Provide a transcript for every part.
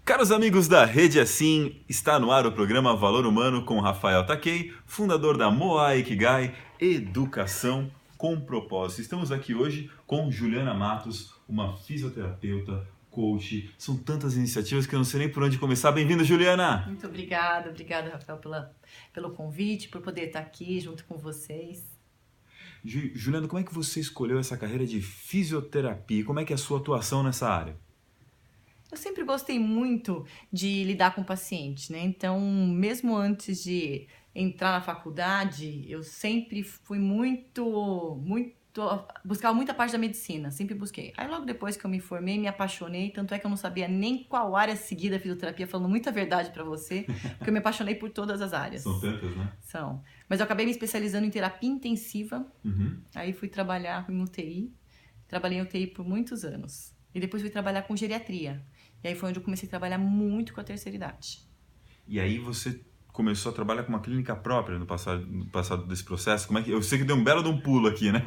Caros amigos da Rede Assim, está no ar o programa Valor Humano com Rafael Takei, fundador da Moai Ikigai, Educação com Propósito. Estamos aqui hoje com Juliana Matos, uma fisioterapeuta, coach. São tantas iniciativas que eu não sei nem por onde começar. Bem-vinda, Juliana! Muito obrigada, Rafael, pelo convite, por poder estar aqui junto com vocês. Juliana, como é que você escolheu essa carreira de fisioterapia? Como é que é a sua atuação nessa área? Eu sempre gostei muito de lidar com pacientes, né? Então, mesmo antes de entrar na faculdade, eu sempre fui buscava muita parte da medicina, sempre busquei. Aí logo depois que eu me formei, me apaixonei, tanto é que eu não sabia nem qual área seguir da fisioterapia, falando muita verdade pra você, porque eu me apaixonei por todas as áreas. São tantas, né? São. Mas eu acabei me especializando em terapia intensiva, aí fui trabalhar em UTI, trabalhei em UTI por muitos anos. E depois fui trabalhar com geriatria. E aí foi onde eu comecei a trabalhar muito com a terceira idade. E aí você começou a trabalhar com uma clínica própria no passado desse processo? Como é que... Eu sei que deu um belo de um pulo aqui, né?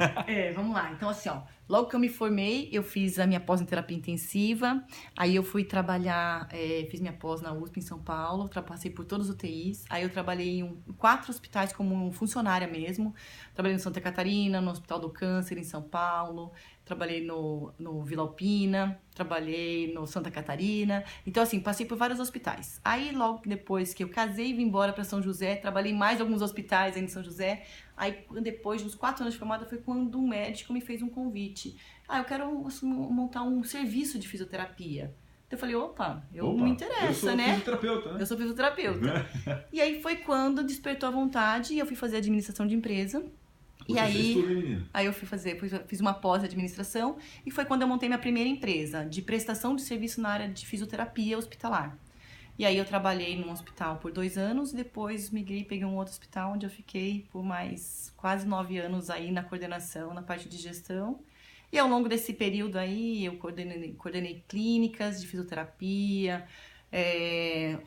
Vamos lá. Então, assim, logo que eu me formei, eu fiz a minha pós em terapia intensiva. Aí eu fui trabalhar, fiz minha pós na USP em São Paulo, passei por todos os UTIs. Aí eu trabalhei em 4 hospitais como funcionária mesmo. Trabalhei no Santa Catarina, no Hospital do Câncer em São Paulo. Trabalhei no Vila Alpina, trabalhei no Santa Catarina. Então, assim, passei por vários hospitais. Aí, logo depois que eu casei e vim embora para São José, trabalhei em mais alguns hospitais aí em São José. Aí, depois dos 4 anos de formada, foi quando um médico me fez um convite. Eu quero montar um serviço de fisioterapia. Então, eu falei, opa, me interessa, né? Fisioterapeuta, né? Eu sou fisioterapeuta. E aí, foi quando despertou a vontade e eu fui fazer administração de empresa. Você fez tudo, menina? Aí eu fiz uma pós-administração e foi quando eu montei minha primeira empresa de prestação de serviço na área de fisioterapia hospitalar. E aí eu trabalhei num hospital por 2 anos, depois migrei, peguei um outro hospital onde eu fiquei por mais quase 9 anos aí na coordenação, na parte de gestão. E ao longo desse período aí eu coordenei clínicas de fisioterapia,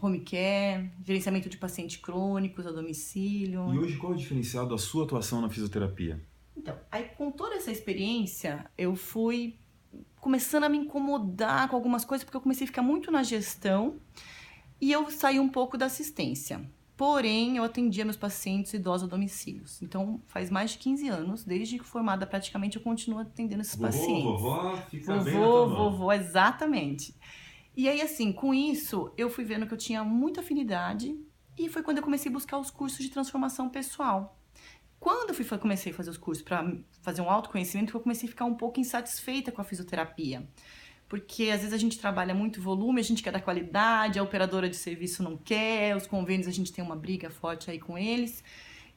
home care, gerenciamento de pacientes crônicos a domicílio. E hoje qual é o diferencial da sua atuação na fisioterapia? Então, aí com toda essa experiência, eu fui começando a me incomodar com algumas coisas, porque eu comecei a ficar muito na gestão e eu saí um pouco da assistência. Porém, eu atendia meus pacientes idosos a domicílios. Então, faz mais de 15 anos, desde que formada praticamente, eu continuo atendendo esses pacientes. Vovó, fica bem na tua mão. Vovô, exatamente. E aí, assim, com isso, eu fui vendo que eu tinha muita afinidade e foi quando eu comecei a buscar os cursos de transformação pessoal. Quando eu comecei a fazer os cursos para fazer um autoconhecimento, eu comecei a ficar um pouco insatisfeita com a fisioterapia. Porque às vezes a gente trabalha muito volume, a gente quer dar qualidade, a operadora de serviço não quer, os convênios a gente tem uma briga forte aí com eles.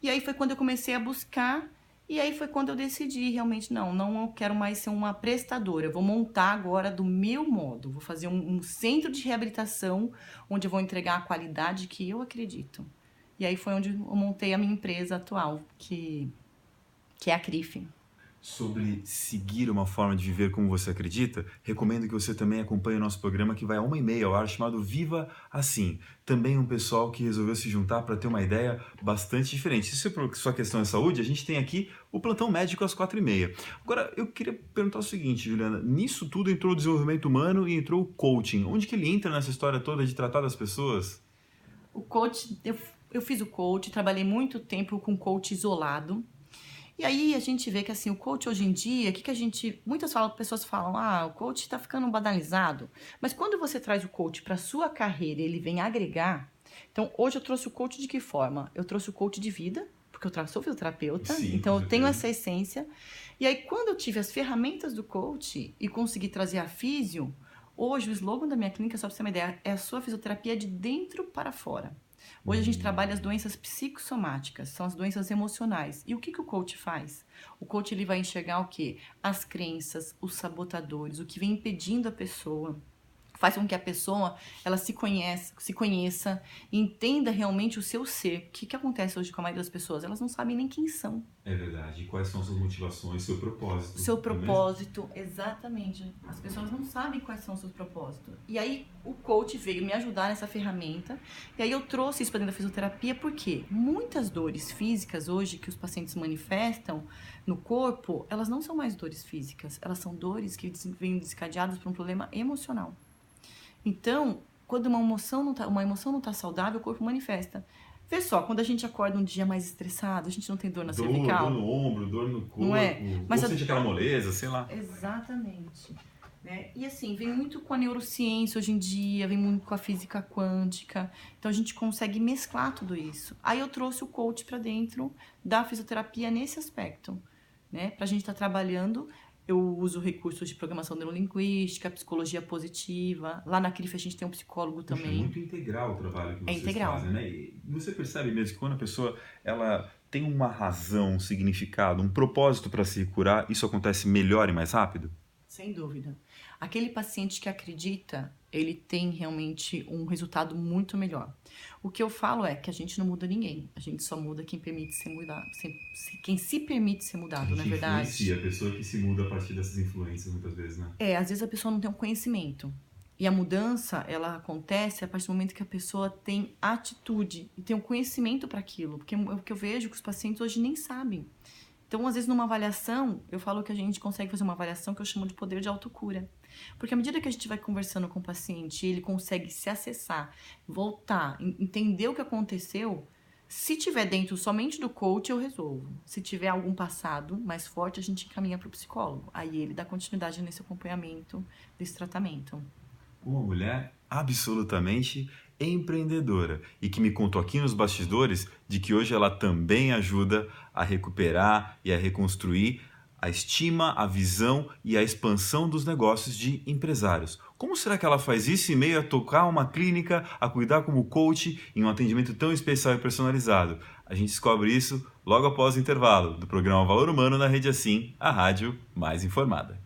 E aí foi quando eu comecei a buscar, e aí foi quando eu decidi realmente, não quero mais ser uma prestadora, eu vou montar agora do meu modo, vou fazer um centro de reabilitação onde eu vou entregar a qualidade que eu acredito. E aí foi onde eu montei a minha empresa atual, que é a CRIF. Sobre seguir uma forma de viver como você acredita, recomendo que você também acompanhe o nosso programa que vai a 1h30 ao ar, chamado Viva Assim. Também um pessoal que resolveu se juntar para ter uma ideia bastante diferente. Se sua questão é saúde, a gente tem aqui o plantão médico às 4h30. Agora, eu queria perguntar o seguinte, Juliana, nisso tudo entrou o desenvolvimento humano e entrou o coaching. Onde que ele entra nessa história toda de tratar das pessoas? O coach, eu fiz o coach, trabalhei muito tempo com coach isolado. E aí a gente vê que assim, o coach hoje em dia, muitas pessoas falam, o coach tá ficando banalizado. Mas quando você traz o coach para sua carreira, ele vem agregar. Então, hoje eu trouxe o coach de que forma? Eu trouxe o coach de vida, porque eu sou fisioterapeuta, então eu tenho essa essência. E aí, quando eu tive as ferramentas do coach e consegui trazer a físio, hoje o slogan da minha clínica, só para você ter uma ideia, é a sua fisioterapia de dentro para fora. Hoje a gente trabalha as doenças psicossomáticas, são as doenças emocionais. E o que o coach faz? O coach ele vai enxergar o quê? As crenças, os sabotadores, o que vem impedindo a pessoa. Faz com que a pessoa ela se conheça e entenda realmente o seu ser. O que acontece hoje com a maioria das pessoas? Elas não sabem nem quem são. É verdade. E quais são suas motivações, seu propósito? Seu propósito, exatamente. As pessoas não sabem quais são os seus propósitos. E aí o coach veio me ajudar nessa ferramenta. E aí eu trouxe isso para dentro da fisioterapia porque muitas dores físicas hoje que os pacientes manifestam no corpo, elas não são mais dores físicas. Elas são dores que vêm desencadeadas por um problema emocional. Então, Quando uma emoção não tá saudável, o corpo manifesta. Vê só, quando a gente acorda um dia mais estressado, a gente não tem dor na cervical. Dor no ombro, dor no corpo, Não é? Mas ou sente aquela moleza, sei lá. Exatamente. Né? E assim, vem muito com a neurociência hoje em dia, vem muito com a física quântica. Então a gente consegue mesclar tudo isso. Aí eu trouxe o coach para dentro da fisioterapia nesse aspecto, né? Pra gente estar trabalhando. Eu uso recursos de programação neurolinguística, psicologia positiva. Lá na CRIF a gente tem um psicólogo Puxa, também. É muito integral o trabalho que vocês integral. fazem, né? E você percebe mesmo que quando a pessoa ela tem uma razão, um significado, um propósito para se curar, isso acontece melhor e mais rápido? Sem dúvida. Aquele paciente que acredita, ele tem realmente um resultado muito melhor. O que eu falo é que a gente não muda ninguém, a gente só muda quem permite ser mudado, quem se permite ser mudado, não é verdade? Influencia a pessoa que se muda a partir dessas influências muitas vezes, né? Às vezes a pessoa não tem um conhecimento. E a mudança, ela acontece a partir do momento que a pessoa tem atitude e tem um conhecimento para aquilo. Porque o que eu vejo que os pacientes hoje nem sabem. Então, às vezes, numa avaliação, eu falo que a gente consegue fazer uma avaliação que eu chamo de poder de autocura. Porque à medida que a gente vai conversando com o paciente, ele consegue se acessar, voltar, entender o que aconteceu. Se tiver dentro somente do coach, eu resolvo. Se tiver algum passado mais forte, a gente encaminha para o psicólogo. Aí ele dá continuidade nesse acompanhamento, desse tratamento. Uma mulher absolutamente empreendedora e que me contou aqui nos bastidores de que hoje ela também ajuda a recuperar e a reconstruir a estima, a visão e a expansão dos negócios de empresários. Como será que ela faz isso em meio a tocar uma clínica, a cuidar como coach em um atendimento tão especial e personalizado? A gente descobre isso logo após o intervalo do programa Valor Humano na Rede Assim, a rádio mais informada.